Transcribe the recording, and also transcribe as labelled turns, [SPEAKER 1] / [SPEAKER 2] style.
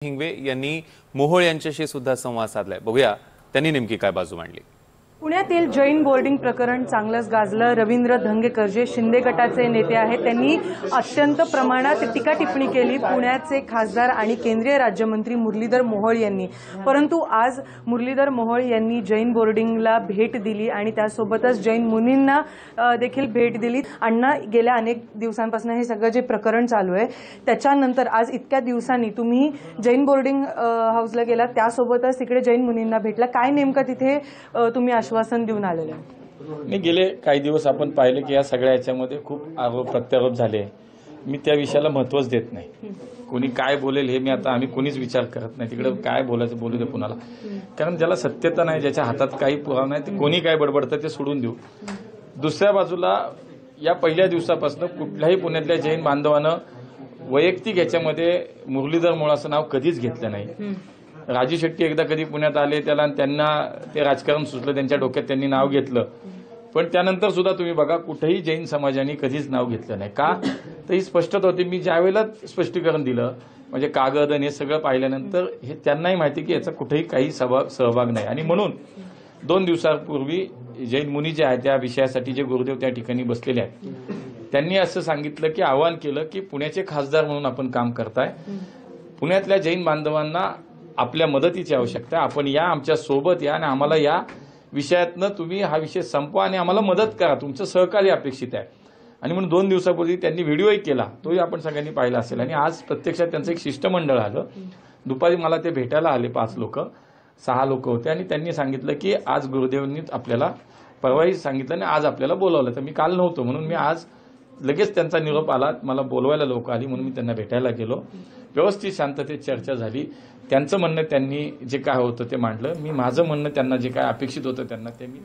[SPEAKER 1] हिंगवे यांनी मोहोळ यांच्याशी सुद्धा संवाद साधलाय। बघूया त्यांनी नेमकी काय बाजू मांडली।
[SPEAKER 2] पुण्यातील जैन बोर्डिंग प्रकरण चांगलंच गाजलं। रवींद्र धंगेकर जे शिंदे गटाचे नेते आहेत त्यांनी अत्यंत प्रमाणात टीका टिप्पणी केली पुण्याचे खासदार आणि केंद्रीय राज्यमंत्री मुरलीधर मोहोळ यांनी। परंतु आज मुरलीधर मोहोळ यांनी जैन बोर्डिंगला भेट दिली आणि त्यासोबतच जैन मुनींना देखील भेट दिली। अण्णा गेल्या अनेक दिवसांपासून हे सगळं जे प्रकरण चालू आहे त्याच्यानंतर आज इतक्या दिवसांनी तुम्ही जैन बोर्डिंग हाऊसला गेला, त्यासोबतच तिकडे जैन मुनींना भेटला। काय नेमकं तिथे तुम्ही आश्वासन देऊन आलेले?
[SPEAKER 3] मी गेले काही दिवस आपण पाहिले की या सगळ्या याच्यामध्ये खूप आरोप प्रत्यारोप झाले। मी त्या विषयाला महत्त्वच देत नाही। कोणी काय बोलेल हे मी आता आम्ही कोणीच विचार करत नाही। तिकडे काय बोलायचं बोलू दे कुणाला, कारण ज्याला सत्यता नाही, ज्याच्या हातात काही पुरावा नाही, ते कोणी काय बडबडतं ते सोडून देऊ। दुसऱ्या बाजूला या पहिल्या दिवसापासून कुठल्याही पुण्यातल्या जैन बांधवानं वैयक्तिक याच्यामध्ये मुरलीधर मोहोळाचं नाव कधीच घेतलं नाही। राजू शेट्टी एकदा कधी पुण्यात आले त्याला त्यांना ते राजकारण सुचलं, त्यांच्या डोक्यात त्यांनी नाव घेतलं, पण त्यानंतर सुद्धा तुम्ही बघा कुठेही जैन समाजाने कधीच नाव घेतलं नाही। का तर ही स्पष्टता होती। मी ज्यावेळेला स्पष्टीकरण दिलं म्हणजे कागद आणि हे सगळं पाहिल्यानंतर हे त्यांनाही माहिती की याचा कुठेही काही सहभाग नाही। आणि म्हणून 2 दिवसांपूर्वी जैन मुनी जे आहेत त्या विषयासाठी जे गुरुदेव त्या ठिकाणी बसलेले आहेत त्यांनी असं सांगितलं की आवाहन केलं की पुण्याचे खासदार म्हणून आपण काम करताय, पुण्यातल्या जैन बांधवांना आपल्या मदतीची आवश्यकता आहे, आपण या आमच्या सोबत या आणि आम्हाला या विषयातनं तुम्ही हा विषय संपवा आणि आम्हाला मदत करा, तुमचं सहकार्य अपेक्षित आहे। आणि म्हणून 2 दिवसापूर्वी त्यांनी व्हिडिओही केला, तोही आपण सगळ्यांनी पाहिला असेल। आणि आज प्रत्यक्षात त्यांचं एक शिष्टमंडळ आलं। दुपारी मला ते भेटायला आले 5 लोक 6 लोक होते आणि त्यांनी सांगितलं की आज गुरुदेवांनी आपल्याला परवाही सांगितलं आणि आज आपल्याला बोलावलं। तर मी काल नव्हतो म्हणून मी आज लगेच त्यांचा निरोप आला, मला बोलवायला लोक आली म्हणून मी त्यांना भेटायला गेलो। व्यवस्थित शांततेत चर्चा झाली। त्यांचं म्हणणं त्यांनी जे काय होतं ते मांडलं, मी माझं म्हणणं त्यांना जे काय अपेक्षित होतं त्यांना ते मी